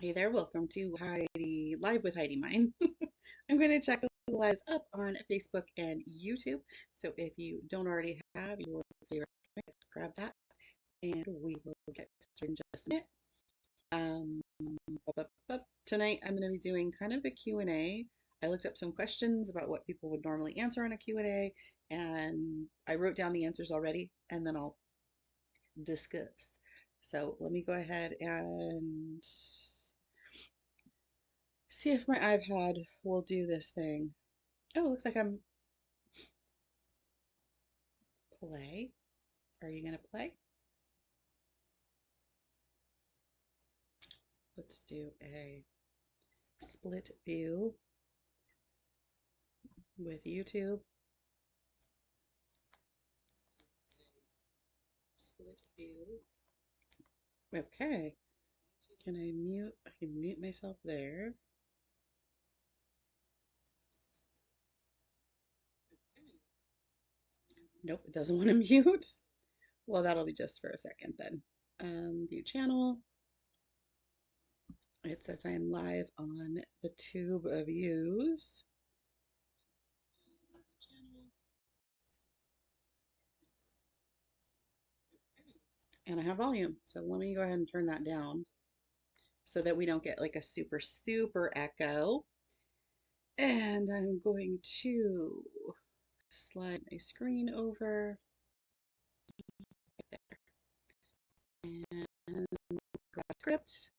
Hey there, welcome to Heidi Live with Heidi Mine. I'm going to check the lives up on Facebook and YouTube. So if you don't already have your favorite, grab that and we will get started in just a minute. Um, Tonight I'm going to be doing kind of a Q&A. I looked up some questions about what people would normally answer on a Q&A, and I wrote down the answers already and then I'll discuss. So let me go ahead and see if my iPad will do this thing. Oh, looks like I'm play. Are you gonna play? Let's do a split view with YouTube. Split view. Okay. Can I mute? I can mute myself there. Nope, it doesn't want to mute. Well, that'll be just for a second then. View channel. It says I am live on the tube of views. And I have volume. So let me go ahead and turn that down so that we don't get like a super echo. And I'm going to slide my screen over and grab a script.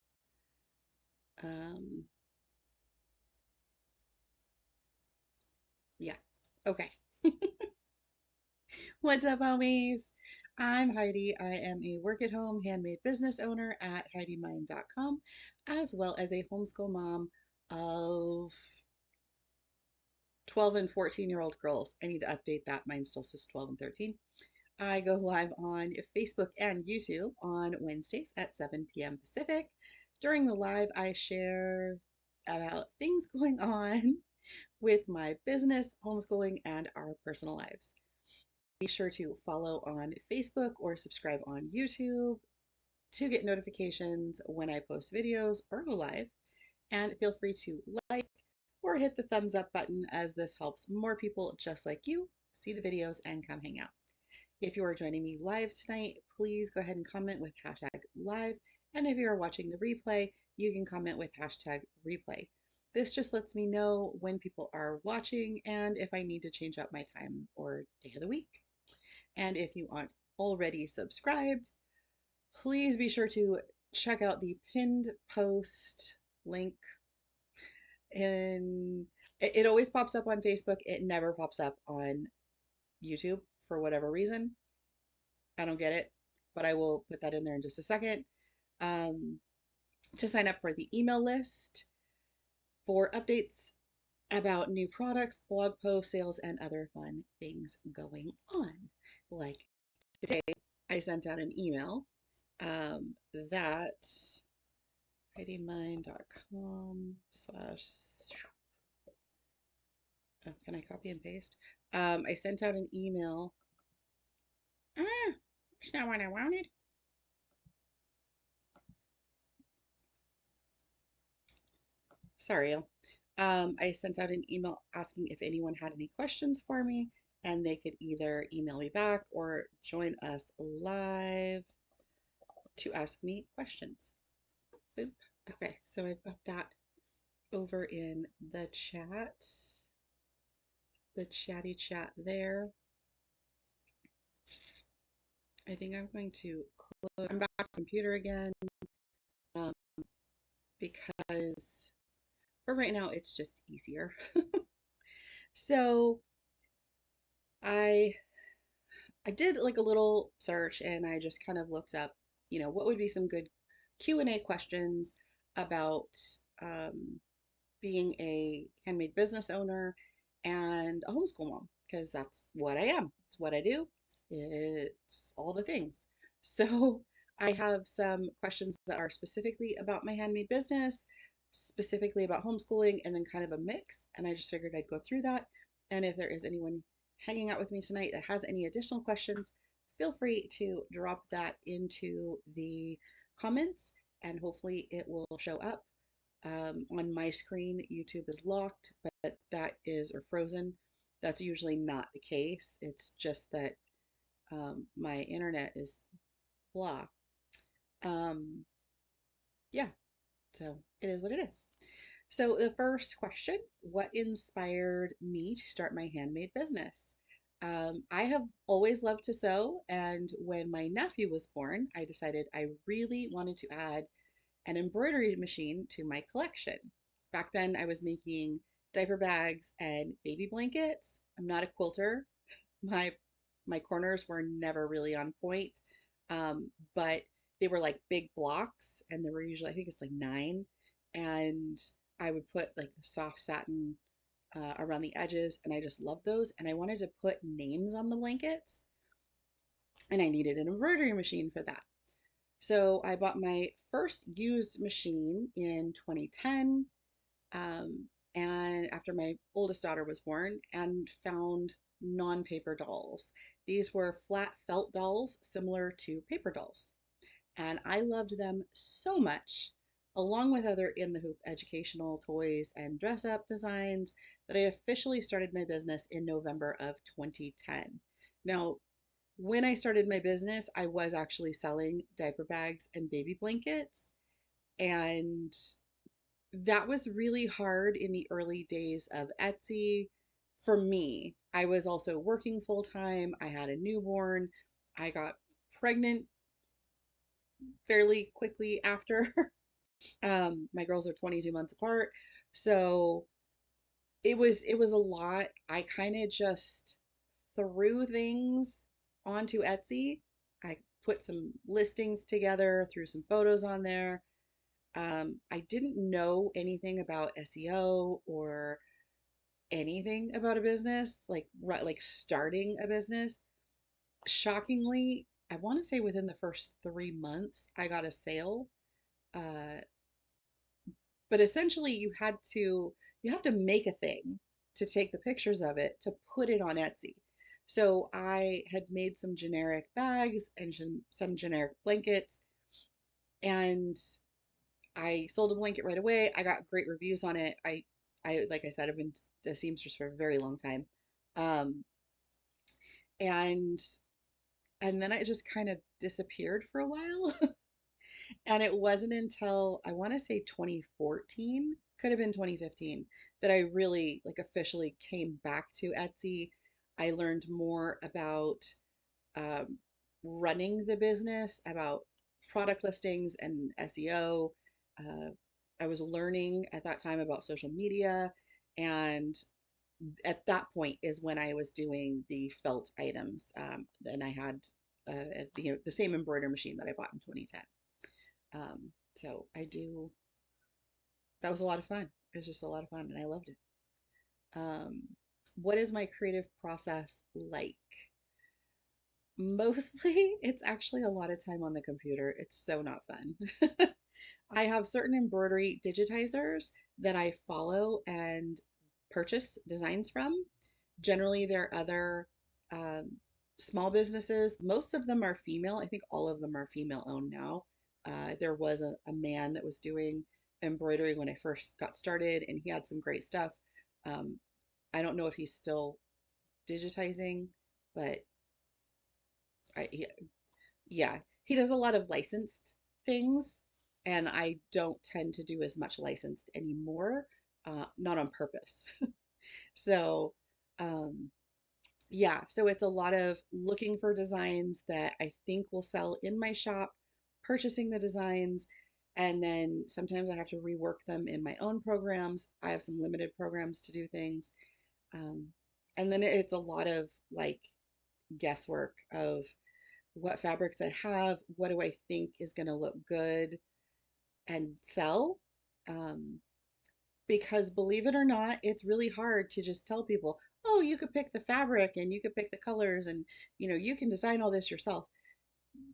Um, yeah, okay. What's up, homies? I'm Heidi. I am a work at home handmade business owner at HeidiMind.com, as well as a homeschool mom of 12 and 14-year-old girls. I need to update that. Mine still says 12 and 13. I go live on Facebook and YouTube on Wednesdays at 7 p.m. Pacific. During the live, I share about things going on with my business, homeschooling, and our personal lives. Be sure to follow on Facebook or subscribe on YouTube to get notifications when I post videos or go live. And feel free to like or hit the thumbs up button, as this helps more people just like you see the videos and come hang out. If you are joining me live tonight, please go ahead and comment with hashtag live. And if you are watching the replay, you can comment with hashtag replay. This just lets me know when people are watching and if I need to change up my time or day of the week. And if you aren't already subscribed, please be sure to check out the pinned post link. And it always pops up on Facebook. It never pops up on YouTube for whatever reason. I don't get it, but I will put that in there in just a second. Um, to sign up for the email list for updates about new products, blog posts, sales, and other fun things going on. Like today, I sent out an email that HeidiMind.com slash, oh, can I copy and paste? I sent out an email. It's not what I wanted. Sorry, I sent out an email asking if anyone had any questions for me, and they could either email me back or join us live to ask me questions. Boop. Okay, so I've got that over in the chat, the chatty chat there. I think I'm going to close. I'm back on the computer again um, because for right now it's just easier. So I I did like a little search and I just kind of looked up, what would be some good Q&A questions about um, being a handmade business owner and a homeschool mom, because that's what I am. It's what I do. It's all the things. So I have some questions that are specifically about my handmade business, specifically about homeschooling, and then kind of a mix. And I just figured I'd go through that. And if there is anyone hanging out with me tonight that has any additional questions, feel free to drop that into the comments and hopefully it will show up. On my screen, YouTube is locked, but that is, or frozen. That's usually not the case. It's just that my internet is blah. Um, yeah, so it is what it is. So the first question, what inspired me to start my handmade business? I have always loved to sew, and when my nephew was born, I decided I really wanted to add an embroidery machine to my collection. Back then, I was making diaper bags and baby blankets. I'm not a quilter. My my corners were never really on point, but they were like big blocks, and there were usually, I think it's like nine, and I would put like the soft satin around the edges, and I just loved those. And I wanted to put names on the blankets, and I needed an embroidery machine for that. So I bought my first used machine in 2010, and after my oldest daughter was born, and found non-paper dolls. These were flat felt dolls similar to paper dolls, and I loved them so much, along with other in the hoop educational toys and dress up designs, that I officially started my business in November of 2010. Now, when I started my business, I was actually selling diaper bags and baby blankets, and that was really hard in the early days of Etsy for me. I was also working full time. I had a newborn. I got pregnant fairly quickly after. My girls are 22 months apart. So it was a lot. I kind of just threw things onto Etsy. I put some listings together, threw some photos on there. I didn't know anything about SEO or anything about a business, like starting a business. Shockingly, I want to say within the first 3 months, I got a sale. Uh, but essentially, you have to make a thing to take the pictures of it to put it on Etsy. So I had made some generic bags and some generic blankets, and I sold a blanket right away. I got great reviews on it. I like I said, I've been a seamstress for a very long time. Um, and and then I just kind of disappeared for a while. And it wasn't until I want to say 2014, could have been 2015, that I really like officially came back to Etsy. I learned more about um, running the business, about product listings and SEO. Uh, I was learning at that time about social media, and at that point is when I was doing the felt items. And I had the same embroidery machine that I bought in 2010. So I do. That was a lot of fun. It was just a lot of fun, and I loved it. Um, what is my creative process like? Mostly, it's actually a lot of time on the computer. It's so not fun. I have certain embroidery digitizers that I follow and purchase designs from. Generally, there are other um, small businesses. Most of them are female. I think all of them are female owned now. There was a man that was doing embroidery when I first got started, and he had some great stuff. Um, I don't know if he's still digitizing, but I, yeah, he does a lot of licensed things, and I don't tend to do as much licensed anymore, not on purpose. So, um, yeah, so it's a lot of looking for designs that I think will sell in my shop, purchasing the designs, and then sometimes I have to rework them in my own programs. I have some limited programs to do things. Um, and then it's a lot of like guesswork of what fabrics I have, what do I think is going to look good and sell. Um, because believe it or not, it's really hard to just tell people, oh, you could pick the fabric and you could pick the colors and you can design all this yourself.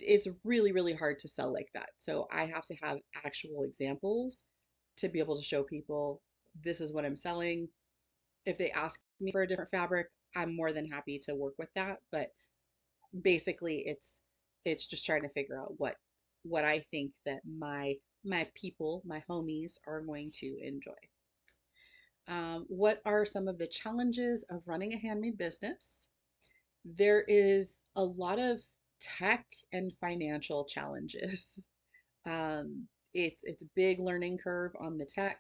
It's really, really hard to sell like that. So I have to have actual examples to be able to show people this is what I'm selling. If they ask me for a different fabric, I'm more than happy to work with that. But basically it's just trying to figure out what I think that my my people, my homies, are going to enjoy. What are some of the challenges of running a handmade business? There is a lot of tech and financial challenges. It's a big learning curve on the tech,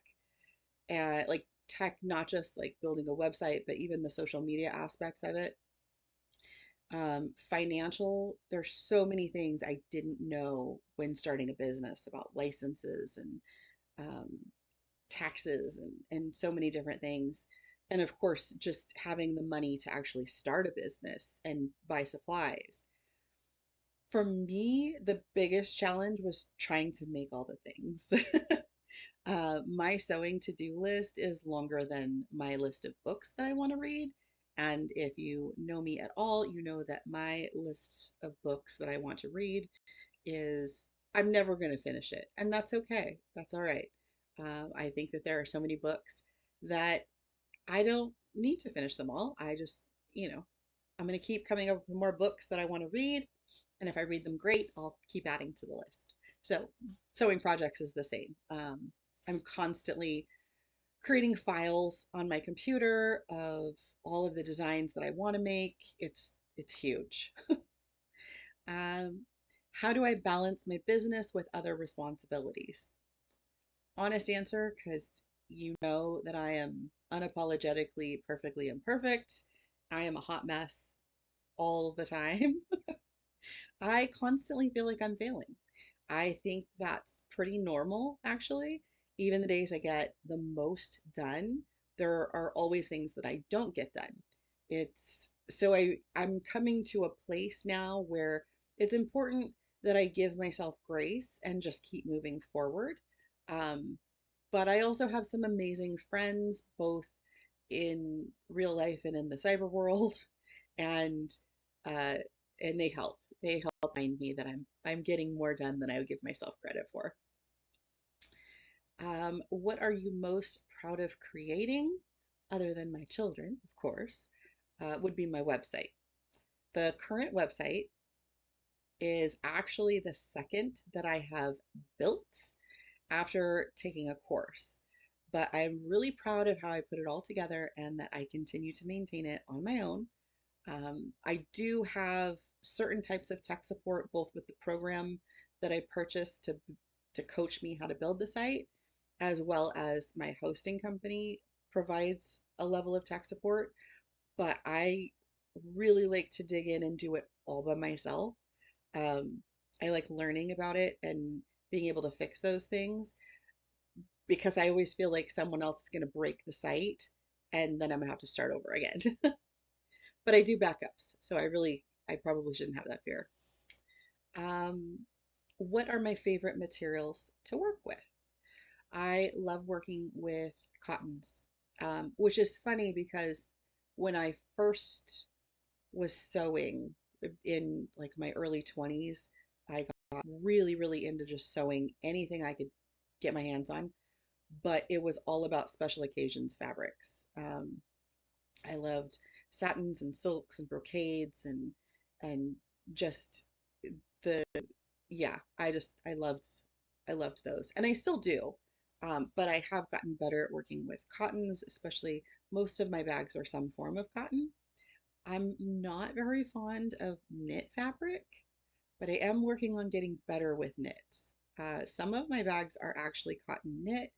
like tech, not just like building a website, but even the social media aspects of it. Financial, there's so many things I didn't know when starting a business about licenses and um, taxes and so many different things. And of course, just having the money to actually start a business and buy supplies. For me, the biggest challenge was trying to make all the things. My sewing to-do list is longer than my list of books that I want to read. And if you know me at all, you know that my list of books that I want to read is I'm never going to finish it. And that's okay. That's all right. I think that there are so many books that I don't need to finish them all. I just, you know, I'm going to keep coming up with more books that I want to read. And if I read them, great, I'll keep adding to the list. So, sewing projects is the same. I'm constantly creating files on my computer of all of the designs that I want to make. It's huge. Um, how do I balance my business with other responsibilities? Honest answer, because you know that I am unapologetically perfectly imperfect. I am a hot mess all the time. I constantly feel like I'm failing. I think that's pretty normal, actually. Even the days I get the most done, there are always things that I don't get done. It's so I'm coming to a place now where it's important that I give myself grace and just keep moving forward. Um, but I also have some amazing friends, both in real life and in the cyber world, and uh, and they help. They help remind me that I'm getting more done than I would give myself credit for. What are you most proud of creating, other than my children, of course, would be my website. The current website is actually the second that I have built after taking a course. But I'm really proud of how I put it all together and that I continue to maintain it on my own. I do have certain types of tech support, both with the program that I purchased to coach me how to build the site, as well as my hosting company provides a level of tech support. But I really like to dig in and do it all by myself. Um, I like learning about it and being able to fix those things because I always feel like someone else is going to break the site and then I'm going to have to start over again. But I do backups, so I probably shouldn't have that fear. Um, what are my favorite materials to work with? I love working with cottons, which is funny because when I first was sewing in like my early 20s, I got really, really into just sewing anything I could get my hands on, but it was all about special occasions fabrics. I loved satins and silks and brocades and just the yeah, I loved those. And I still do. But I have gotten better at working with cottons, especially most of my bags are some form of cotton. I'm not very fond of knit fabric, but I am working on getting better with knits. Some of my bags are actually cotton knit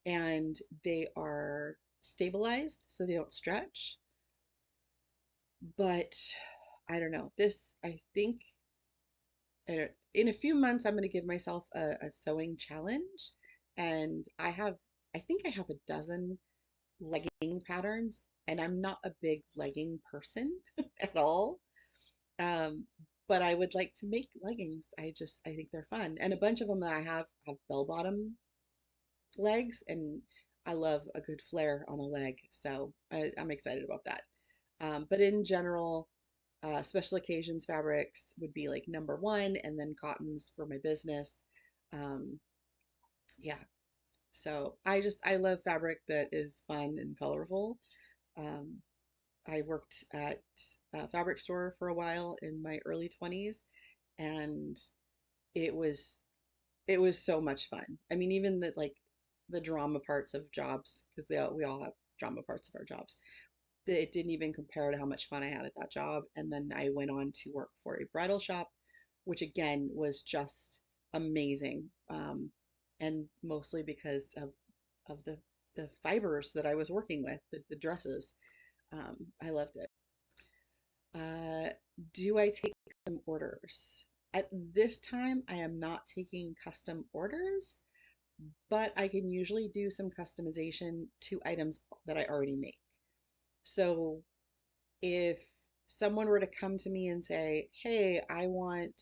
and they are stabilized so they don't stretch. But I don't know. I think, in a few months, I'm going to give myself a sewing challenge. And I think I have a dozen legging patterns, and I'm not a big legging person at all. Um, but I would like to make leggings. I think they're fun. And a bunch of them that I have bell bottom legs, and I love a good flare on a leg. So I'm excited about that. But in general, special occasions fabrics would be like number one, and then cottons for my business. Um, yeah, so I love fabric that is fun and colorful. Um, I worked at a fabric store for a while in my early 20s, and it was It was so much fun. I mean, even the like the drama parts of jobs, because we all have drama parts of our jobs. It didn't even compare to how much fun I had at that job. And then I went on to work for a bridal shop, which again was just amazing. And mostly because of the fibers that I was working with, the dresses. I loved it. Uh, do I take custom orders? At this time, I am not taking custom orders, but I can usually do some customization to items that I already make. So if someone were to come to me and say, hey, I want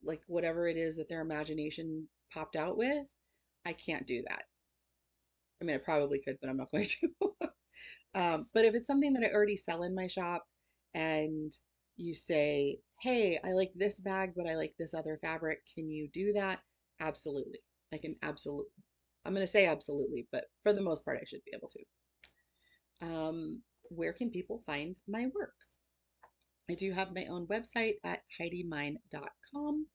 like whatever it is that their imagination popped out with, I can't do that. I mean, I probably could, but I'm not going to. But if it's something that I already sell in my shop and you say, hey, I like this bag, but I like this other fabric, can you do that? Absolutely. I can absolutely. I'm going to say absolutely, but for the most part, I should be able to. Where can people find my work? I do have my own website at HeidiMine.com.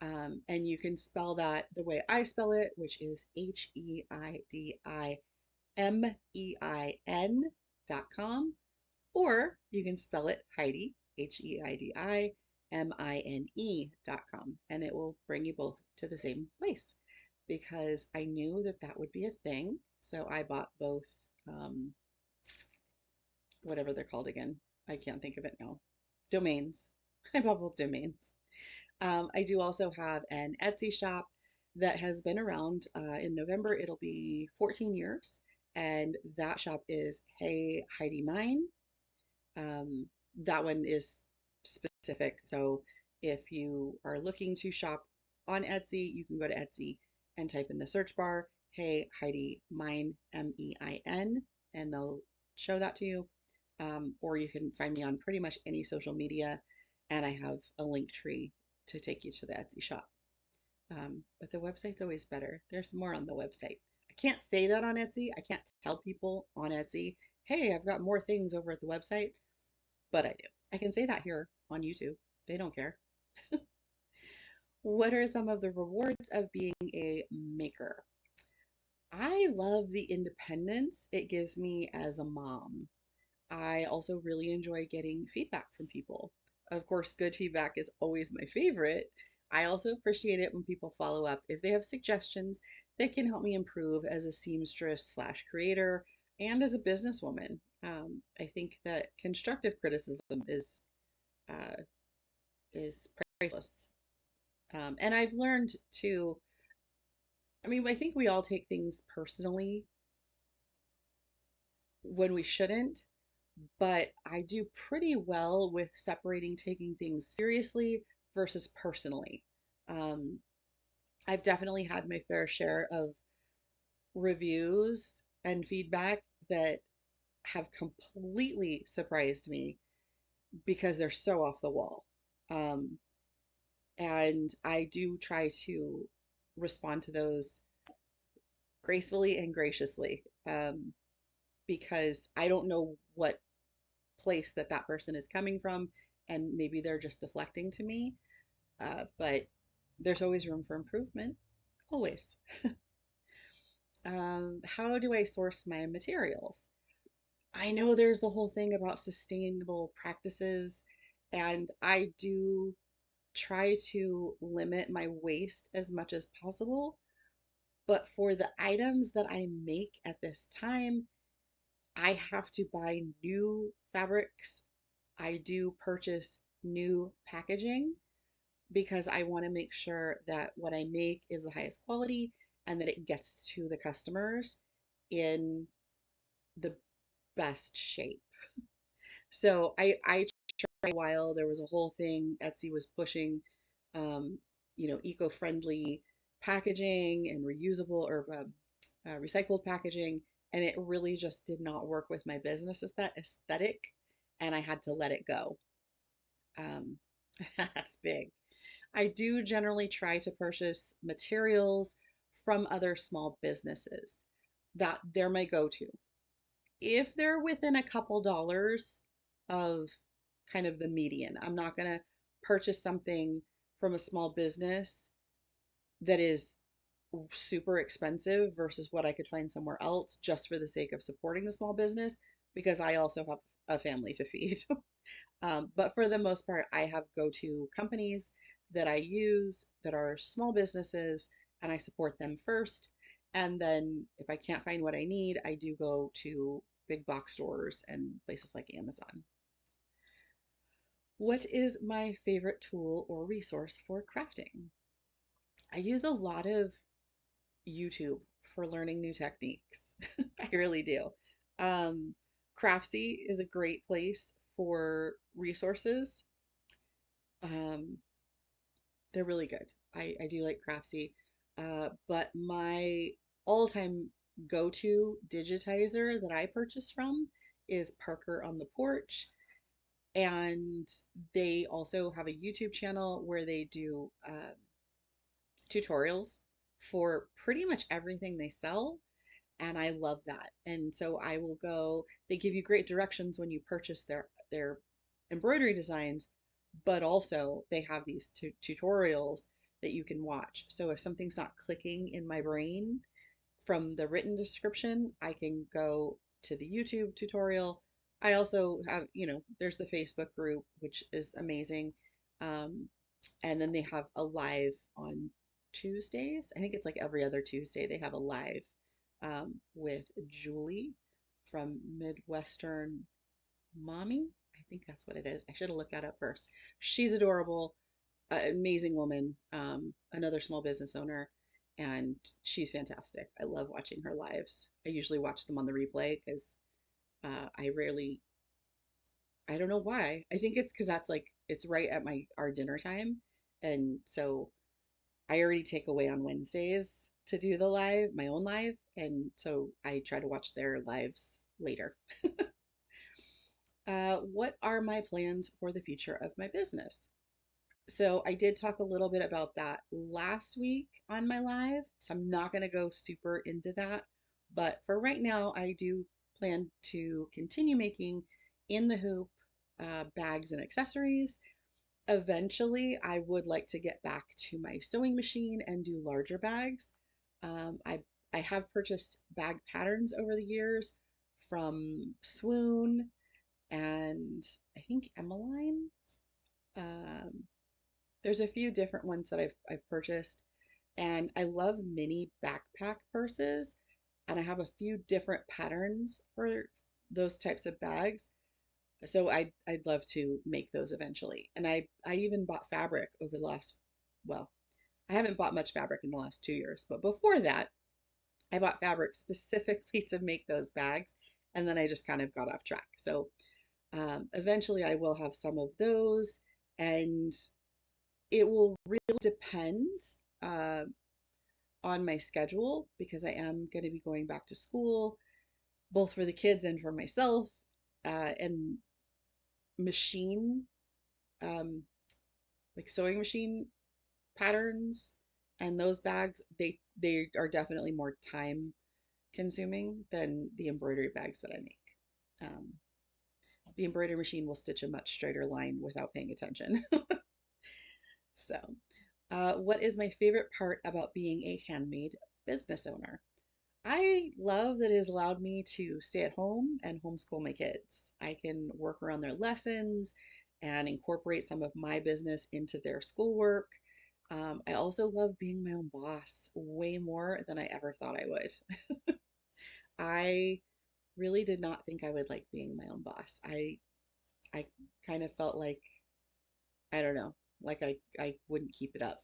And you can spell that the way I spell it, which is HeidiMein.com, or you can spell it Heidi, HeidiMine.com, and it will bring you both to the same place because I knew that that would be a thing. So I bought both, um, whatever they're called again. I can't think of it now. Domains. I bought both domains. I do also have an Etsy shop that has been around. In November, it'll be 14 years. And that shop is Hey Heidi Mine. Um, that one is specific. So if you are looking to shop on Etsy, you can go to Etsy and type in the search bar, Hey Heidi Mine, Mein, and they'll show that to you. Or you can find me on pretty much any social media, and I have a link tree to take you to the Etsy shop. But the website's always better. There's more on the website. I can't say that on Etsy. I can't tell people on Etsy, hey, I've got more things over at the website, but I do. I can say that here on YouTube. They don't care. What are some of the rewards of being a maker? I love the independence it gives me as a mom. I also really enjoy getting feedback from people. Of course, good feedback is always my favorite. I also appreciate it when people follow up if they have suggestions that can help me improve as a seamstress slash creator and as a businesswoman. I think that constructive criticism uh, is priceless. And I've learned to, I mean, I think we all take things personally when we shouldn't, but I do pretty well with separating taking things seriously versus personally. Um, I've definitely had my fair share of reviews and feedback that have completely surprised me because they're so off the wall. Um, and I do try to respond to those gracefully and graciously, because I don't know what place that that person is coming from, and maybe they're just deflecting to me. But there's always room for improvement, always. How do I source my materials? I know there's the whole thing about sustainable practices, and I do try to limit my waste as much as possible. But for the items that I make at this time, I have to buy new fabrics. I do purchase new packaging because I want to make sure that what I make is the highest quality and that it gets to the customers in the best shape. So I tried a while. There was a whole thing Etsy was pushing, um, eco-friendly packaging and reusable or recycled packaging, and it really just did not work with my business aesthetic, and I had to let it go. Um, that's big. I do generally try to purchase materials from other small businesses. That they're my go-to. If they're within a couple dollars of kind of the median, I'm not going to purchase something from a small business that is super expensive versus what I could find somewhere else just for the sake of supporting the small business because I also have a family to feed. But for the most part, I have go-to companies that I use that are small businesses and I support them first. And then if I can't find what I need, I do go to big box stores and places like Amazon. What is my favorite tool or resource for crafting? I use a lot of YouTube for learning new techniques. I really do. Um, Craftsy is a great place for resources. Um, they're really good. I do like Craftsy. But my all-time go-to digitizer that I purchase from is Parker on the Porch. And they also have a YouTube channel where they do tutorials for pretty much everything they sell. And I love that. And so I will go, they give you great directions when you purchase their embroidery designs, but also they have these tutorials that you can watch. So if something's not clicking in my brain from the written description, I can go to the YouTube tutorial. I also have, there's the Facebook group, which is amazing. Um, and then they have a live on Tuesdays. I think it's like every other Tuesday they have a live with Julie from Midwestern Mommy. I think that's what it is. I should have looked that up first. She's adorable, amazing woman, another small business owner, and she's fantastic. I love watching her lives. I usually watch them on the replay because I rarely, I don't know why. I think it's because that's like it's right at our dinner time, and so I already take away on Wednesdays to do the live, my own live, and so I try to watch their lives later. What are my plans for the future of my business? So I did talk a little bit about that last week on my live, so I'm not going to go super into that. But for right now, I do plan to continue making in the hoop bags and accessories. Eventually, I would like to get back to my sewing machine and do larger bags. Um, I I have purchased bag patterns over the years from Swoon and I think Emmeline. Um, there's a few different ones that I've purchased, and I love mini backpack purses, and I have a few different patterns for those types of bags. So I'd love to make those eventually. And I even bought fabric over the last, well, I haven't bought much fabric in the last 2 years, but before that, I bought fabric specifically to make those bags, and then I just kind of got off track. So eventually I will have some of those, and it will really depend uh, on my schedule because I am going to be going back to school, both for the kids and for myself. And machine, um, like sewing machine patterns and those bags, they are definitely more time consuming than the embroidery bags that I make. Um, the embroidery machine will stitch a much straighter line without paying attention. So, what is my favorite part about being a handmade business owner? I love that it has allowed me to stay at home and homeschool my kids. I can work around their lessons and incorporate some of my business into their schoolwork. I also love being my own boss way more than I ever thought I would. I really did not think I would like being my own boss. I kind of felt like, I don't know, like I wouldn't keep it up.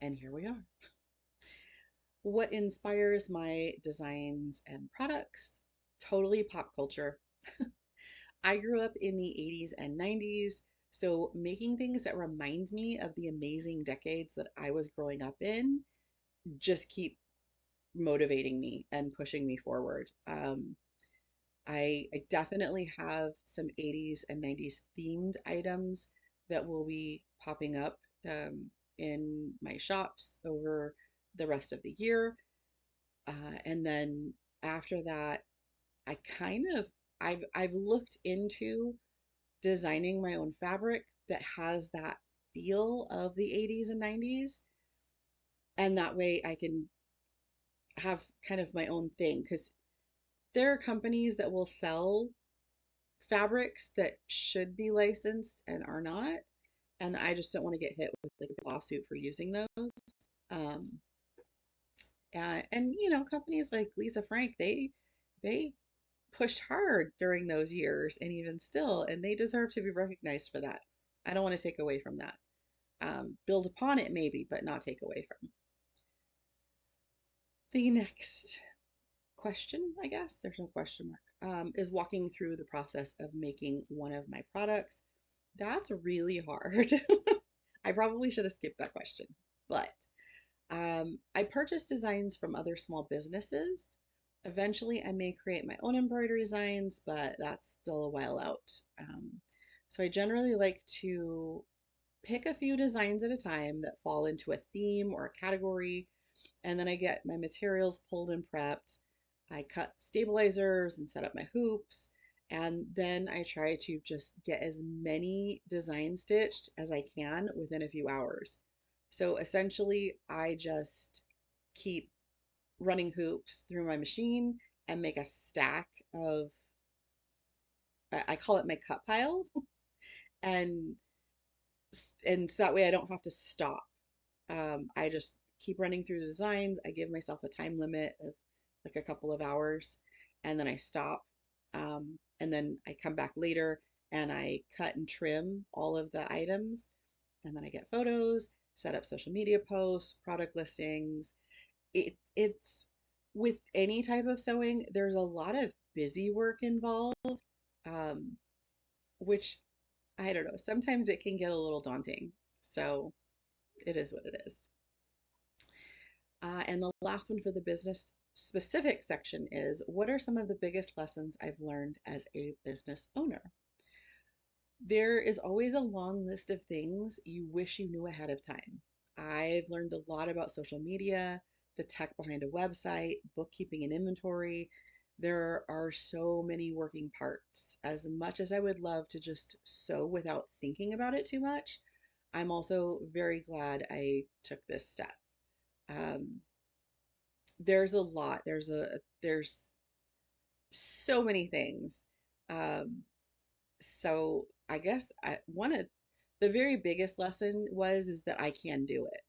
And here we are. What inspires my designs and products? Totally pop culture. I grew up in the 80s and 90s, so making things that remind me of the amazing decades that I was growing up in just keep motivating me and pushing me forward. I definitely have some 80s and 90s themed items that will be popping up in my shops over the rest of the year. And then after that, I kind of I've looked into designing my own fabric that has that feel of the 80s and 90s. And that way I can have kind of my own thing, because there are companies that will sell fabrics that should be licensed and are not. And I just don't want to get hit with like a lawsuit for using those. Um, and companies like Lisa Frank, they pushed hard during those years and even still, and they deserve to be recognized for that. I don't want to take away from that. Build upon it maybe, but not take away from. The next question, I guess, there's no question mark, is walking through the process of making one of my products. That's really hard. I probably should have skipped that question, but I purchase designs from other small businesses. Eventually, I may create my own embroidery designs, but that's still a while out. So I generally like to pick a few designs at a time that fall into a theme or a category, and then I get my materials pulled and prepped. I cut stabilizers and set up my hoops, and then I try to just get as many designs stitched as I can within a few hours. So essentially, I just keep running hoops through my machine and make a stack of, I call it my cut pile, and so that way I don't have to stop. I just keep running through the designs. I give myself a time limit of like a couple of hours, and then I stop. And then I come back later and I cut and trim all of the items, and then I get photos, set up social media posts, product listings. It's with any type of sewing, there's a lot of busy work involved, um, which I don't know, sometimes it can get a little daunting. So it is what it is. And the last one for the business specific section is, what are some of the biggest lessons I've learned as a business owner? There is always a long list of things you wish you knew ahead of time. I've learned a lot about social media, the tech behind a website, bookkeeping and inventory. There are so many working parts. As much as I would love to just sew without thinking about it too much, I'm also very glad I took this step. Um, there's a lot. There's so many things. Um, so I guess one of the very biggest lesson was is that I can do it.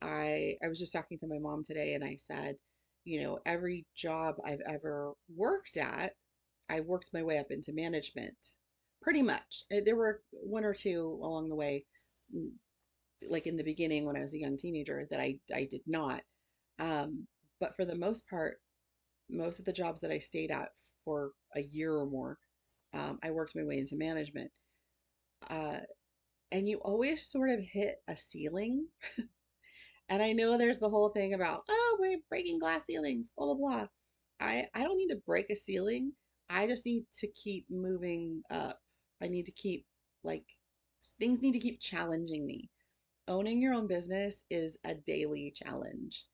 I was just talking to my mom today, and I said, every job I've ever worked at, I worked my way up into management, pretty much. There were one or two along the way, mm, like in the beginning when I was a young teenager, that I did not. Um, but for the most part, most of the jobs that I stayed at for a year or more, I worked my way into management. Uh, and you always sort of hit a ceiling. And I know there's the whole thing about, oh, we're breaking glass ceilings, blah, blah, blah. I don't need to break a ceiling. I just need to keep moving up. I need to keep, like, things need to keep challenging me. Owning your own business is a daily challenge,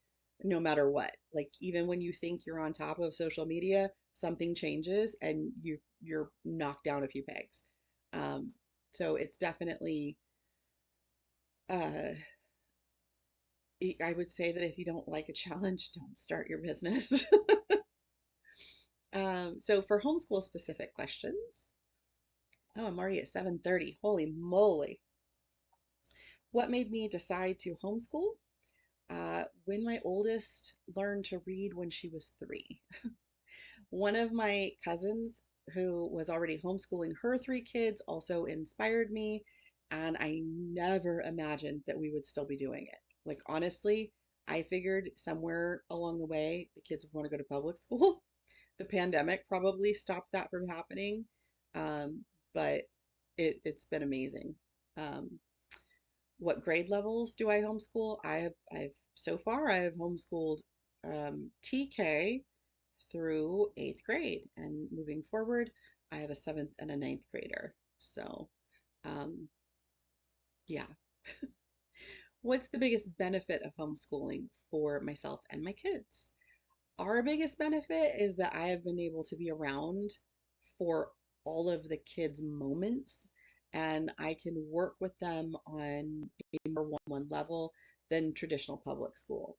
no matter what. Like, even when you think you're on top of social media, something changes and you're knocked down a few pegs. Um, so it's definitely, uh, I would say that if you don't like a challenge, don't start your business. So for homeschool specific questions, oh, I'm already at 7:30. Holy moly. What made me decide to homeschool? When my oldest learned to read when she was 3. One of my cousins, who was already homeschooling her 3 kids, also inspired me, and I never imagined that we would still be doing it. Like, honestly, I figured somewhere along the way the kids would want to go to public school. The pandemic probably stopped that from happening, but it's been amazing. Um, what grade levels do I homeschool? I've so far I have homeschooled TK through 8th grade, and moving forward, I have a 7th and a 9th grader. So, um, yeah. What's the biggest benefit of homeschooling for myself and my kids? Our biggest benefit is that I have been able to be around for all of the kids' moments, and I can work with them on a more one-on-one level. than traditional public school.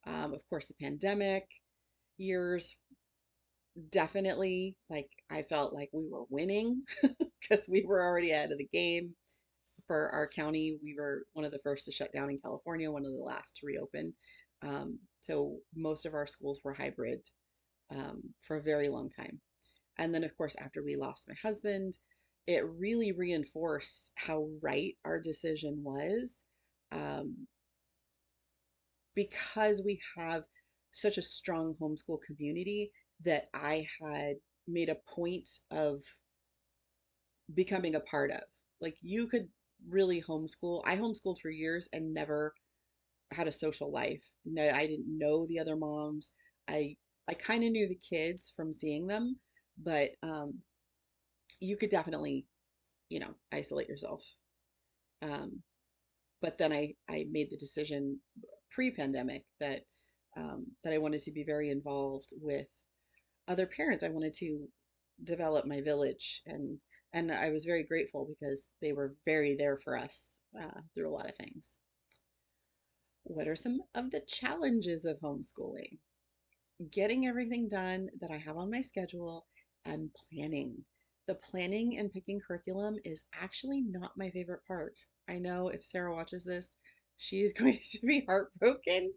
Of course, the pandemic years definitely, like, I felt like we were winning because we were already ahead of the game. For our county, we were one of the first to shut down in California, one of the last to reopen. So most of our schools were hybrid for a very long time. And then, of course, after we lost my husband, it really reinforced how right our decision was, um, because we have such a strong homeschool community that I had made a point of becoming a part of. Like, you could really homeschool. I homeschooled for years and never had a social life. No, I didn't know the other moms. I I kind of knew the kids from seeing them, but you could definitely, isolate yourself. Um, but then I made the decision pre-pandemic that I wanted to be very involved with other parents. I wanted to develop my village, and I was very grateful because they were very there for us through a lot of things. What are some of the challenges of homeschooling? Getting everything done that I have on my schedule and planning. The planning and picking curriculum is actually not my favorite part. I know if Sarah watches this, she's going to be heartbroken.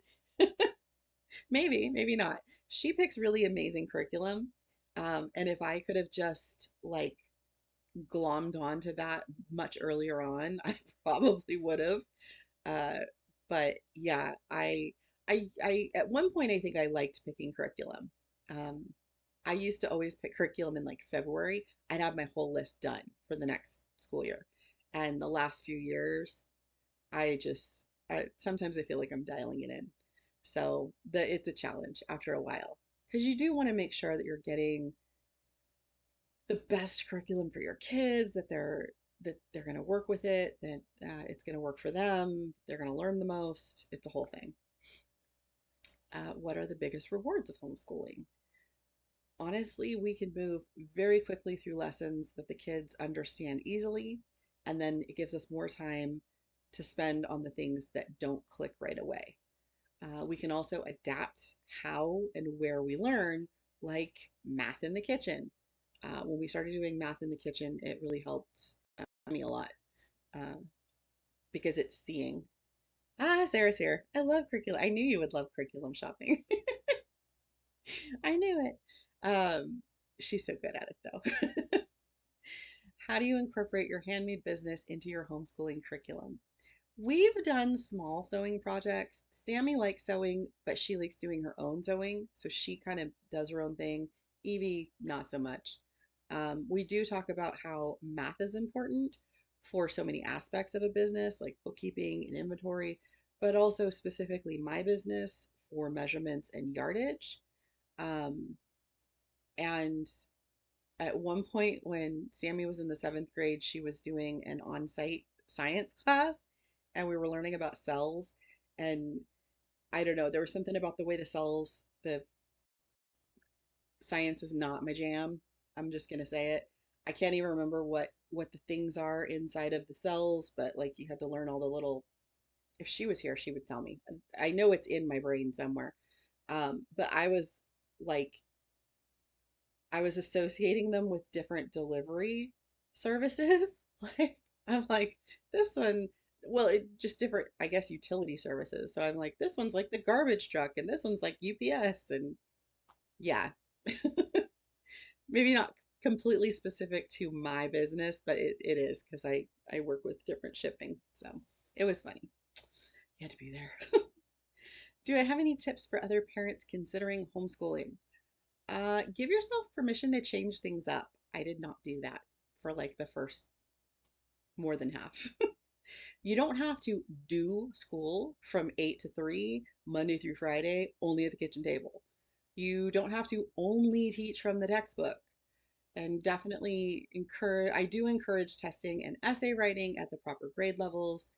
Maybe, maybe not. She picks really amazing curriculum. And if I could have just like glommed onto that much earlier on, I probably would have. Uh, but yeah, I at one point I think I liked picking curriculum. Um, I used to always pick curriculum in like February. I'd have my whole list done for the next school year. And the last few years, sometimes I feel like I'm dialing it in. So it's a challenge after a while because you do want to make sure that you're getting the best curriculum for your kids, that they're going to work with it, that it's going to work for them, they're going to learn the most. It's a whole thing. What are the biggest rewards of homeschooling? Honestly, we can move very quickly through lessons that the kids understand easily, and then it gives us more time to spend on the things that don't click right away. We can also adapt how and where we learn, like math in the kitchen. When we started doing math in the kitchen, it really helped me a lot uh, because it's seeing. Ah, Sarah's here. I love curriculum. I knew you would love curriculum shopping. I knew it. She's so good at it, though. How do you incorporate your handmade business into your homeschooling curriculum? We've done small sewing projects. Sammy likes sewing, but she likes doing her own sewing, so she kind of does her own thing. Evie, not so much. We do talk about how math is important for so many aspects of a business, like bookkeeping and inventory, but also specifically my business for measurements and yardage. Um, and at one point, when Sammy was in the seventh grade, she was doing an on site science class, and we were learning about cells. And I don't know, there was something about the way the science is not my jam. I'm just gonna say it. I can't even remember what the things are inside of the cells, but like you had to learn all the little. If she was here, she would tell me. I know it's in my brain somewhere. But like I was associating them with different delivery services. Like, I'm like, this one, well, it just different, I guess, utility services. So I'm like, this one's like the garbage truck, and this one's like UPS. And yeah, maybe not completely specific to my business, but it is because I work with different shipping. So it was funny. You had to be there. Do I have any tips for other parents considering homeschooling? Give yourself permission to change things up. I did not do that for like the first more than half. You don't have to do school from 8 to 3, Monday through Friday, only at the kitchen table. You don't have to only teach from the textbook. And definitely I do encourage testing and essay writing at the proper grade levels.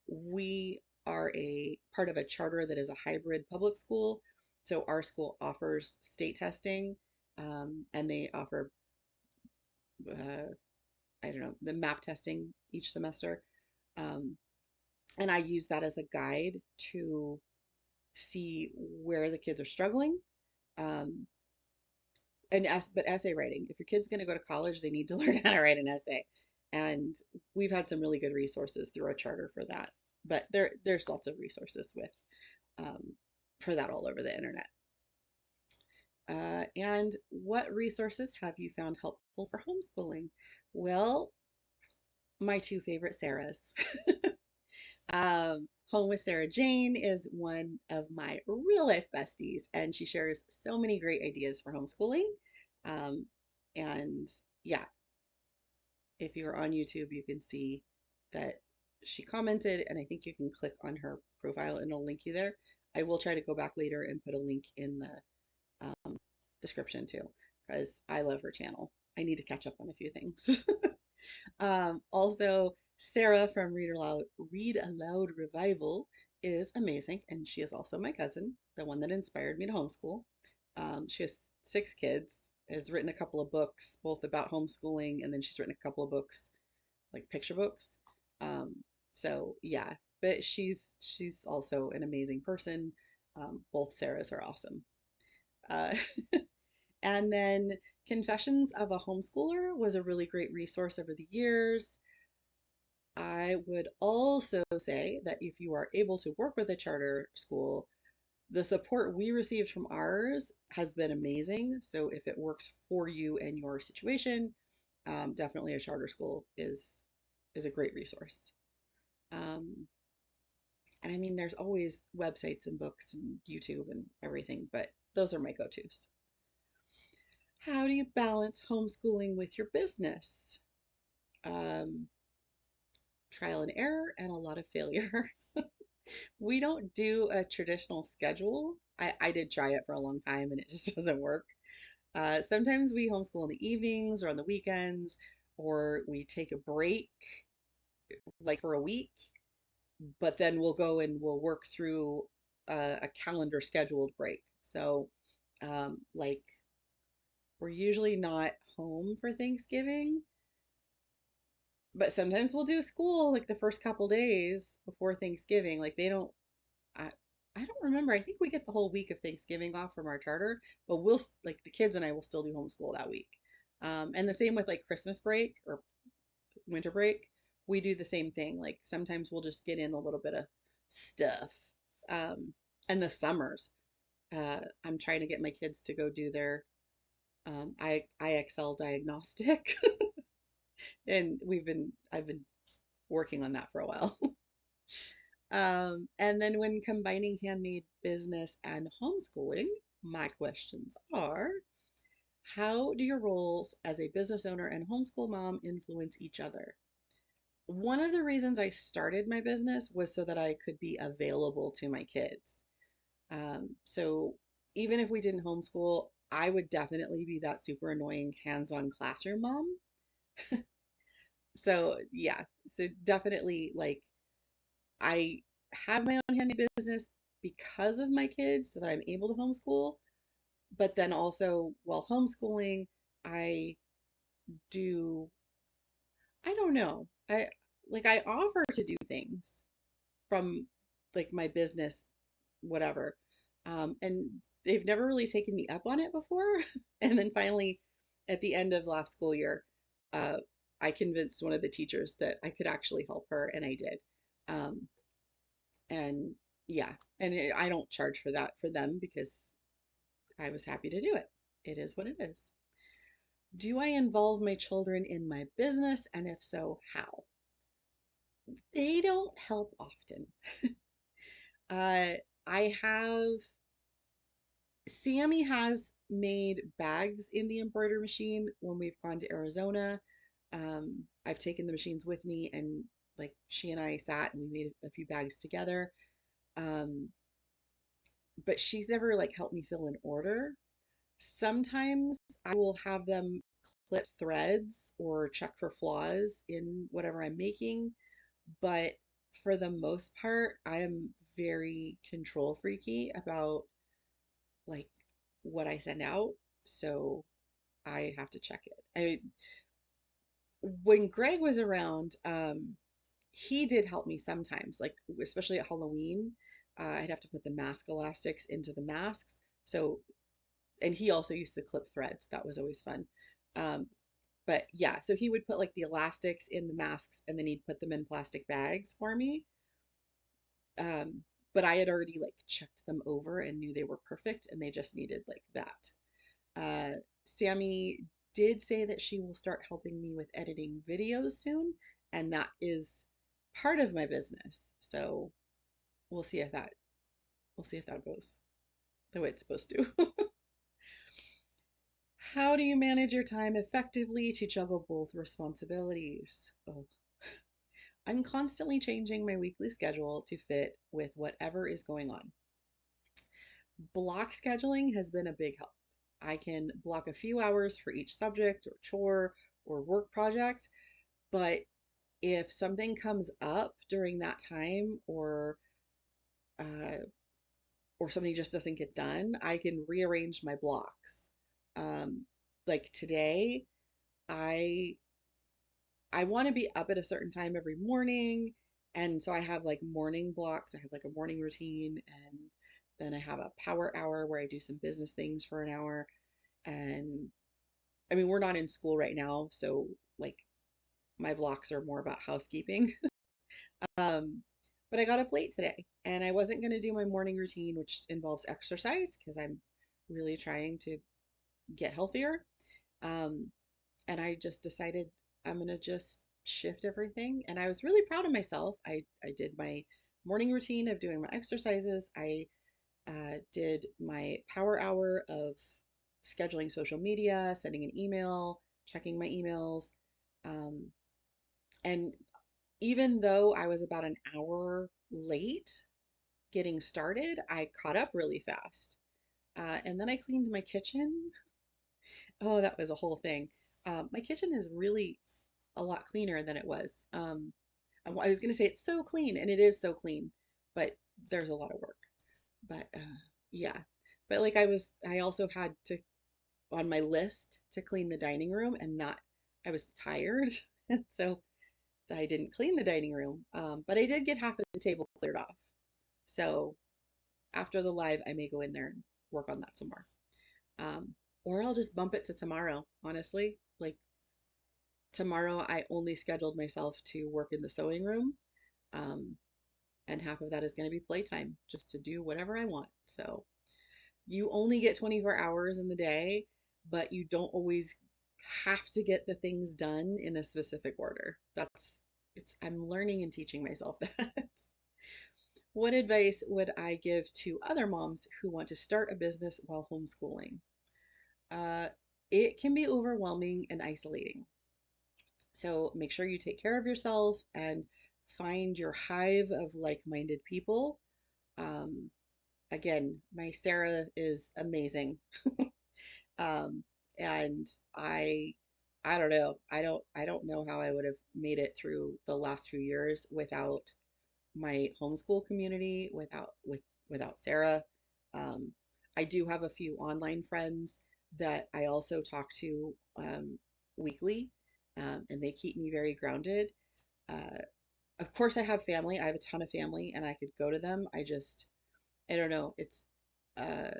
We are a part of a charter that is a hybrid public school. So our school offers state testing, and they offer, I don't know, the map testing each semester. Um, And I use that as a guide to see where the kids are struggling. Um, but essay writing, if your kid's going to go to college, they need to learn how to write an essay. And we've had some really good resources through our charter for that. But there's lots of resources with um, for that all over the internet. And what resources have you found helpful for homeschooling? Well, my two favorite Sarahs. Home with Sarah Jane is one of my real life besties, and she shares so many great ideas for homeschooling. Um, and yeah, if you're on YouTube, you can see that she commented, and I think you can click on her profile and it'll link you there. I will try to go back later and put a link in the description too, because I love her channel. I need to catch up on a few things. Also, Sarah from Read Aloud Revival is amazing, and she is also my cousin, the one that inspired me to homeschool. She has 6 kids, has written a couple of books, both about homeschooling, and then she's written a couple of books, like picture books. Um, so yeah, but she's also an amazing person. Both Sarahs are awesome. Uh, and then Confessions of a Homeschooler was a really great resource over the years. I would also say that if you are able to work with a charter school, the support we received from ours has been amazing. So if it works for you and your situation, definitely a charter school is a great resource. Um, and I mean, there's always websites and books and YouTube and everything, but those are my go-tos. How do you balance homeschooling with your business? Um, Trial and error and a lot of failure. We don't do a traditional schedule. I did try it for a long time and it just doesn't work. Sometimes we homeschool in the evenings or on the weekends, or we take a break like for a week, but then we'll go and we'll work through a calendar scheduled break. So, like, we're usually not home for Thanksgiving, but sometimes we'll do school like the first couple days before Thanksgiving. Like, they don't I I don't remember. I think we get the whole week of Thanksgiving off from our charter, but we'll like the kids and I will still do homeschool that week. And the same with like Christmas break or winter break. We do the same thing. Like sometimes we'll just get in a little bit of stuff. Um, and the summers, I'm trying to get my kids to go do their IXL diagnostic, and I've been working on that for a while. And then when combining handmade business and homeschooling, my questions are, how do your roles as a business owner and homeschool mom influence each other? One of the reasons I started my business was so that I could be available to my kids. So even if we didn't homeschool, I would definitely be that super annoying hands-on classroom mom. So yeah, so definitely like I have my own handy business because of my kids so that I'm able to homeschool. But then also while homeschooling, I do, I don't know. I offer to do things from like my business, whatever. And they've never really taken me up on it before. And then finally, at the end of last school year, uh, I convinced one of the teachers that I could actually help her, and I did. Um, and yeah, and I don't charge for that for them because I was happy to do it. It is what it is. Do I involve my children in my business? And if so, how? They don't help often. Uh, I have, Sammy has made bags in the embroidery machine when we've gone to Arizona. I've taken the machines with me and like she and I sat and we made a few bags together. Um, but she's never like helped me fill an order. Sometimes I will have them clip threads or check for flaws in whatever I'm making, but for the most part, I am very control freaky about like what I send out, so I have to check it. When Greg was around, he did help me sometimes, like especially at Halloween. I'd have to put the mask elastics into the masks. So, and he also used the clip threads. That was always fun. Um, but yeah, so he would put like the elastics in the masks and then he'd put them in plastic bags for me. Um, but I had already like checked them over and knew they were perfect and they just needed like that. Sammy did say that she will start helping me with editing videos soon, and that is part of my business. So we'll see if that goes the way it's supposed to. How do you manage your time effectively to juggle both responsibilities? Oh, I'm constantly changing my weekly schedule to fit with whatever is going on. Block scheduling has been a big help. I can block a few hours for each subject or chore or work project, but if something comes up during that time uh, or something just doesn't get done, I can rearrange my blocks. Um, like today, I I want to be up at a certain time every morning, and so I have like morning blocks. I have like a morning routine, and then I have a power hour where I do some business things for an hour. And I mean, we're not in school right now, so like my blocks are more about housekeeping. Um, but I got up late today and I wasn't going to do my morning routine, which involves exercise because I'm really trying to get healthier. Um, and I just decided I'm going to just shift everything. And I was really proud of myself. I did my morning routine of doing my exercises. I did my power hour of scheduling social media, sending an email, checking my emails. Um, and even though I was about an hour late getting started, I caught up really fast. And then I cleaned my kitchen. Oh, that was a whole thing. My kitchen is really a lot cleaner than it was. I was going to say it's so clean, and it is so clean, but there's a lot of work. But yeah, but like I also had to on my list to clean the dining room, and not, I was tired, and so I didn't clean the dining room. But I did get half of the table cleared off. So after the live, I may go in there and work on that some more. Or I'll just bump it to tomorrow, honestly. Like tomorrow, I only scheduled myself to work in the sewing room. Um, and half of that is going to be playtime, just to do whatever I want. So you only get 24 hours in the day, but you don't always have to get the things done in a specific order. I'm learning and teaching myself that. What advice would I give to other moms who want to start a business while homeschooling? Uh, it can be overwhelming and isolating. So make sure you take care of yourself and find your hive of like-minded people. Um, Again, my Sarah is amazing. Um, and I don't know. I don't know how I would have made it through the last few years without my homeschool community, without Sarah. Um, I do have a few online friends that I also talk to weekly, and they keep me very grounded. Uh, of course, I have family. I have a ton of family, and I could go to them. I don't know. It's uh,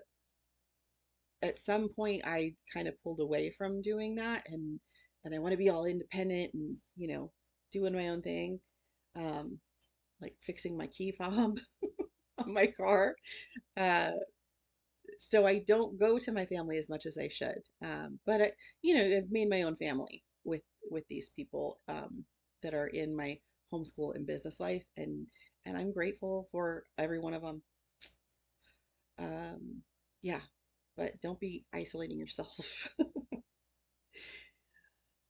at some point I kind of pulled away from doing that, and I want to be all independent and doing my own thing, um, like fixing my key fob on my car. Uh, so I don't go to my family as much as I should. But I've made my own family with these people that are in my homeschool and business life, and I'm grateful for every one of them. Yeah, but don't be isolating yourself.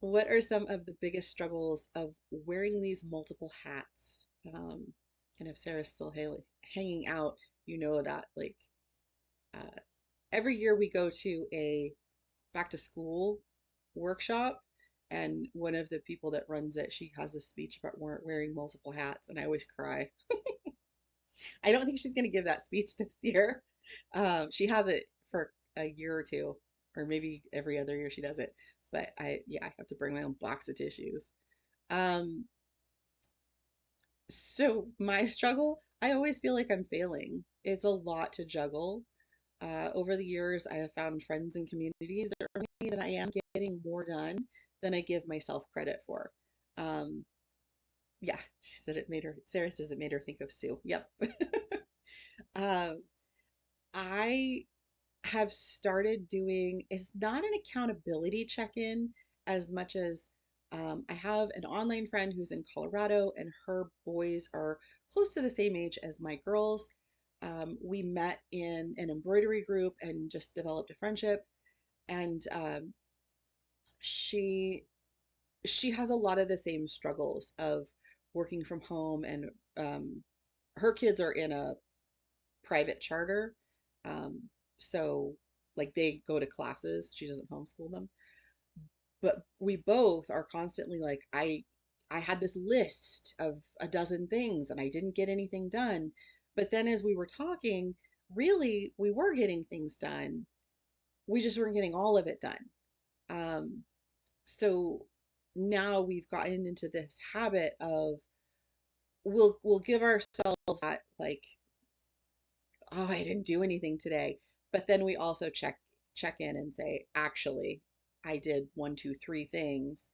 What are some of the biggest struggles of wearing these multiple hats? And if Sarah's still hanging out, you know that like uh, every year we go to a back to school workshop, and one of the people that runs it, she has a speech about wearing multiple hats, and I always cry. I don't think she's going to give that speech this year. She has it for a year or two, or maybe every other year she does it. But I have to bring my own box of tissues. Um, So my struggle, I always feel like I'm failing. It's a lot to juggle. Over the years, I have found friends and communities that are me that I am getting more done than I give myself credit for. Um, yeah, she said it made her, Sarah says it made her think of Sue. Yep. Um, I have started doing is not an accountability check-in as much as I have an online friend who's in Colorado, and her boys are close to the same age as my girls. We met in an embroidery group and just developed a friendship. And she she has a lot of the same struggles of working from home, and um, her kids are in a private charter. Um, so like they go to classes. She doesn't homeschool them. But we both are constantly like, I had this list of a dozen things and I didn't get anything done. But then as we were talking, really we were getting things done. We just weren't getting all of it done. Um, so now we've gotten into this habit of we'll give ourselves that like, oh, I didn't do anything today. But then we also check in and say, actually, I did one, two, three things.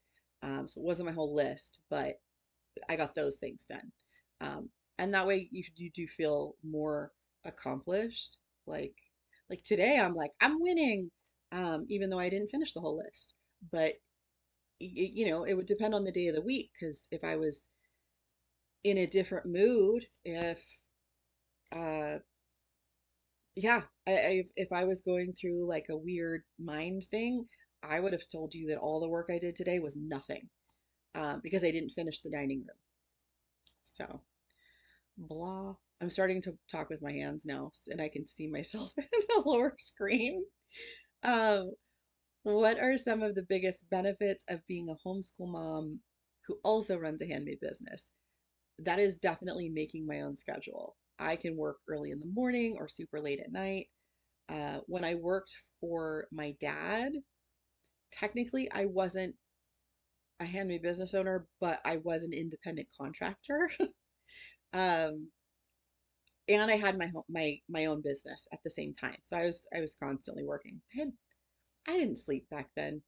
So it wasn't my whole list, but I got those things done. And that way you do feel more accomplished. Like like today I'm like, I'm winning, even though I didn't finish the whole list. But you know, it would depend on the day of the week, because if I was in a different mood, if uh yeah, if I was going through like a weird mind thing, I would have told you that all the work I did today was nothing, because I didn't finish the dining room. So, blah. I'm starting to talk with my hands now, and I can see myself in the lower screen. Um, what are some of the biggest benefits of being a homeschool mom who also runs a handmade business? That is definitely making my own schedule. I can work early in the morning or super late at night. When I worked for my dad, technically I wasn't a handmade business owner, but I was an independent contractor. um, and I had my own business at the same time. So I was constantly working. I didn't sleep back then.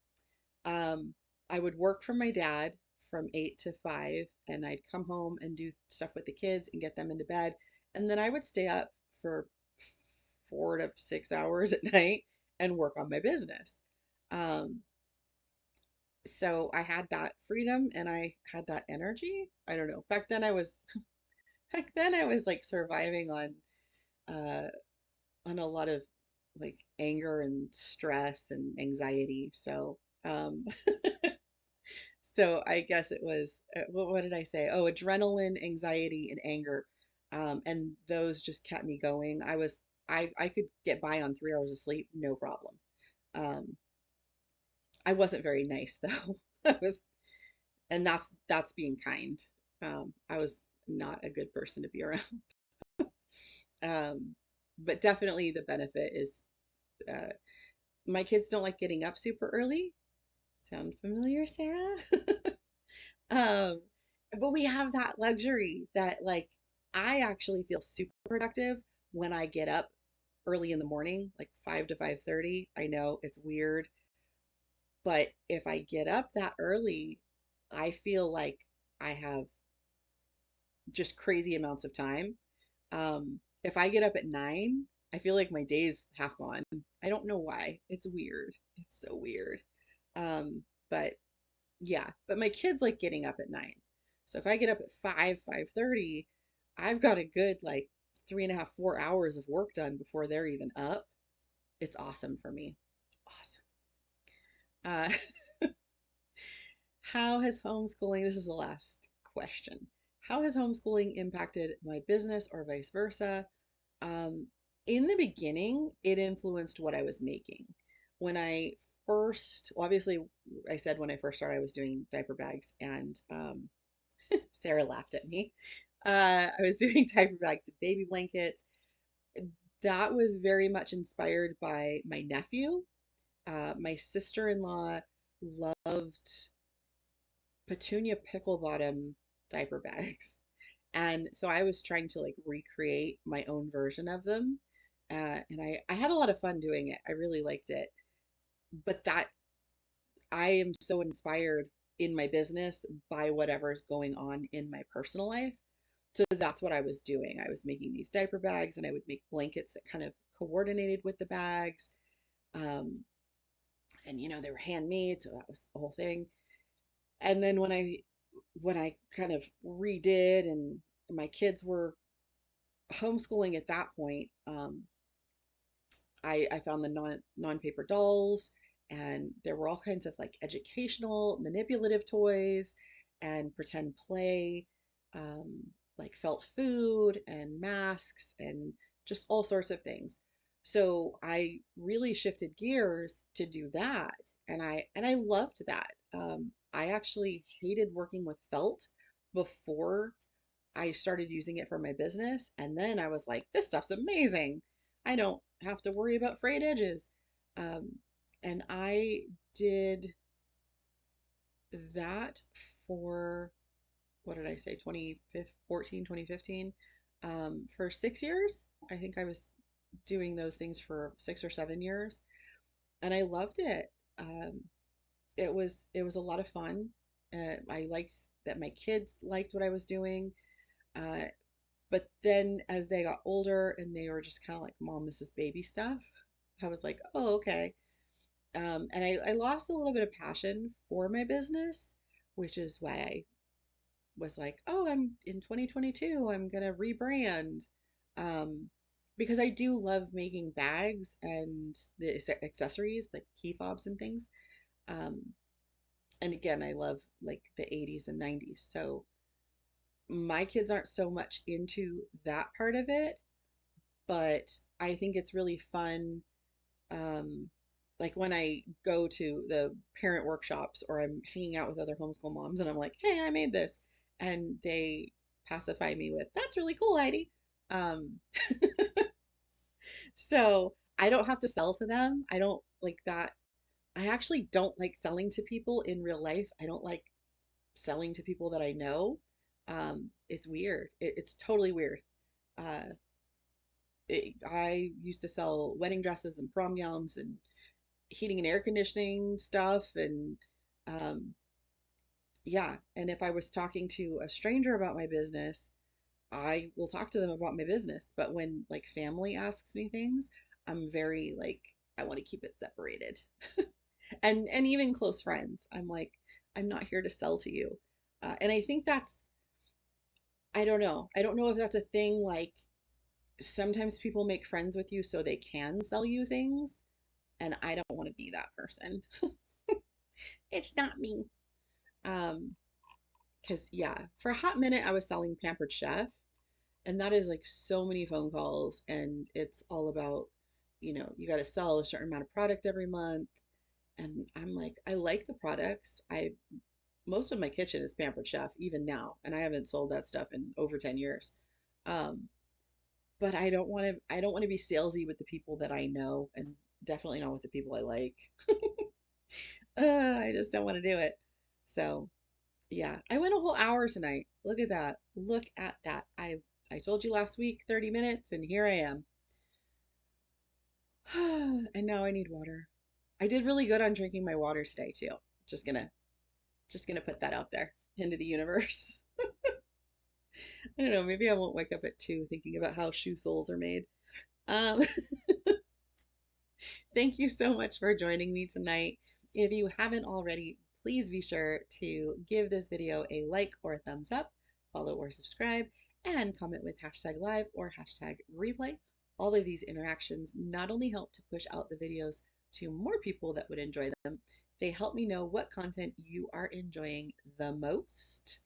Um, I would work for my dad from 8 to 5, and I'd come home and do stuff with the kids and get them into bed. And then I would stay up for 4 to 6 hours at night and work on my business. Um, so I had that freedom and I had that energy. I don't know. Back then I was like surviving uh on a lot of like anger and stress and anxiety. So so I guess it was what did I say? Oh, adrenaline, anxiety, and anger. And those just kept me going. I could get by on 3 hours of sleep, no problem. Um, I wasn't very nice though. I was, and that's being kind. I was not a good person to be around. Um, but definitely the benefit is uh, my kids don't like getting up super early. Sound familiar, Sarah? Um, but we have that luxury that like I actually feel super productive when I get up early in the morning, like 5 to 5:30. I know it's weird, but if I get up that early, I feel like I have just crazy amounts of time. If I get up at 9, I feel like my day's half gone. I don't know why. It's weird. It's so weird. But yeah, but my kids like getting up at 9. So if I get up at 5:30, I've got a good like 3.5, 4 hours of work done before they're even up. It's awesome for me. Awesome. How has homeschooling, this is the last question. How has homeschooling impacted my business or vice versa? Um, in the beginning, it influenced what I was making. When I first, well, obviously, I said when I first started, I was doing diaper bags, and Sarah laughed at me. I was doing diaper bags and baby blankets. That was very much inspired by my nephew. My sister-in-law loved Petunia pickle bottom diaper bags. And so I was trying to like recreate my own version of them. And I had a lot of fun doing it. I really liked it. But that I am so inspired in my business by whatever's going on in my personal life. So that's what I was doing. I was making these diaper bags and I would make blankets that kind of coordinated with the bags. Um, and they were handmade, so that was the whole thing. And then when I kind of redid and my kids were homeschooling at that point, I found the non-paper dolls, and there were all kinds of like educational manipulative toys and pretend play, um, like felt food and masks and just all sorts of things. So I really shifted gears to do that, and I loved that. I actually hated working with felt before I started using it for my business, and then I was like, this stuff's amazing. I don't have to worry about frayed edges. Um, and I did that for, what did I say, 2014, 2015, for 6 years. I think I was doing those things for 6 or 7 years, and I loved it. Um, it was a lot of fun. I liked that my kids liked what I was doing. Uh, But then as they got older and they were just kind of like, Mom, this is baby stuff, I was like, oh, okay. And I lost a little bit of passion for my business, which is why I was like, oh, I'm in 2022, I'm gonna rebrand. Um, because I do love making bags and the accessories, like key fobs and things. Um, and again, I love like the 80s and 90s. So my kids aren't so much into that part of it, but I think it's really fun. Um, like when I go to the parent workshops or I'm hanging out with other homeschool moms and I'm like, hey, I made this. And they pacify me with, that's really cool, Heidi. Um, so I don't have to sell to them. I don't like that. I actually don't like selling to people in real life. I don't like selling to people that I know. It's weird. It's totally weird. Uh, I used to sell wedding dresses and prom gowns and heating and air conditioning stuff and um, yeah. And if I was talking to a stranger about my business, I will talk to them about my business. But when like family asks me things, I'm very like I want to keep it separated. And even close friends, I'm like I'm not here to sell to you. And I think that's I don't know. I don't know if that's a thing like sometimes people make friends with you so they can sell you things, and I don't want to be that person. It's not me. Um, because yeah, for a hot minute I was selling Pampered Chef, and that is like so many phone calls, and it's all about, you got to sell a certain amount of product every month. And I'm like, I like the products. I Most of my kitchen is Pampered Chef even now, and I haven't sold that stuff in over 10 years. Um, but I don't want to be salesy with the people that I know, and definitely not with the people I like. I just don't want to do it. So yeah, I went a whole hour tonight. Look at that. Look at that. I told you last week 30 minutes and here I am. And now I need water. I did really good on drinking my water today too. Just gonna just gonna put that out there into the universe. I don't know, maybe I won't wake up at 2 thinking about how shoe soles are made. Um, Thank you so much for joining me tonight. If you haven't already, please be sure to give this video a like or a thumbs up, follow or subscribe, and comment with hashtag live or hashtag replay. All of these interactions not only help to push out the videos to more people that would enjoy them, they help me know what content you are enjoying the most.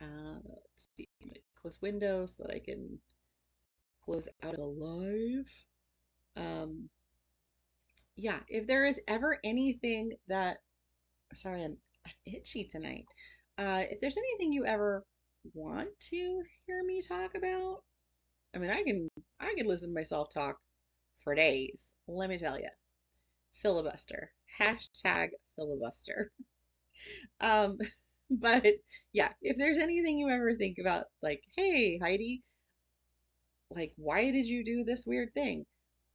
Let's see, I'm gonna close windows so that I can close out of the live. Um, yeah, if there is ever anything that, sorry, I'm itchy tonight. If there's anything you ever want to hear me talk about, I mean, I can listen to myself talk for days. Let me tell you, filibuster, hashtag filibuster. Um, But yeah, if there's anything you ever think about, like, hey, Heidi, like, why did you do this weird thing?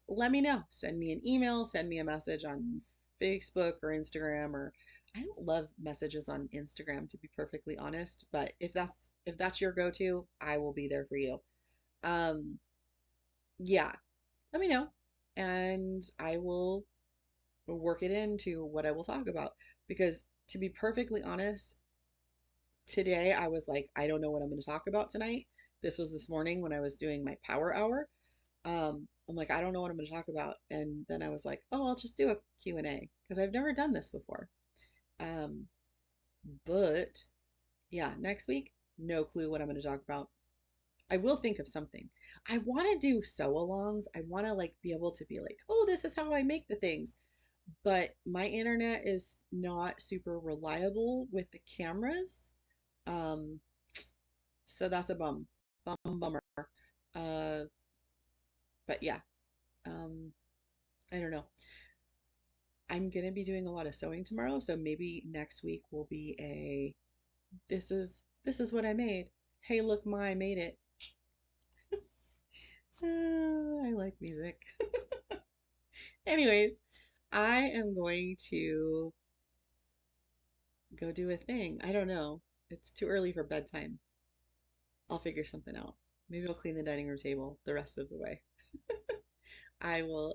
Let me know. Send me an email, send me a message on Facebook or Instagram, or I don't love messages on Instagram to be perfectly honest, but if that's your go-to, I will be there for you. Um, yeah, let me know and I will work it into what I will talk about because to be perfectly honest, today I was like, I don't know what I'm going to talk about tonight. This was this morning when I was doing my power hour. I'm like, I don't know what I'm going to talk about. And then I was like, oh, I'll just do a Q&A because I've never done this before. Um, but yeah, next week, no clue what I'm going to talk about. I will think of something. I want to do sew-alongs. I want to like be able to be like, oh, this is how I make the things. But my internet is not super reliable with the cameras. Um, so that's a bummer. Uh, but yeah, um, I don't know. I'm gonna be doing a lot of sewing tomorrow, so maybe next week will be a this is what I made. Hey, look, Ma, I made it. I like music. Anyways, I am going to go do a thing. I don't know. It's too early for bedtime. I'll figure something out. Maybe I'll clean the dining room table the rest of the way. I will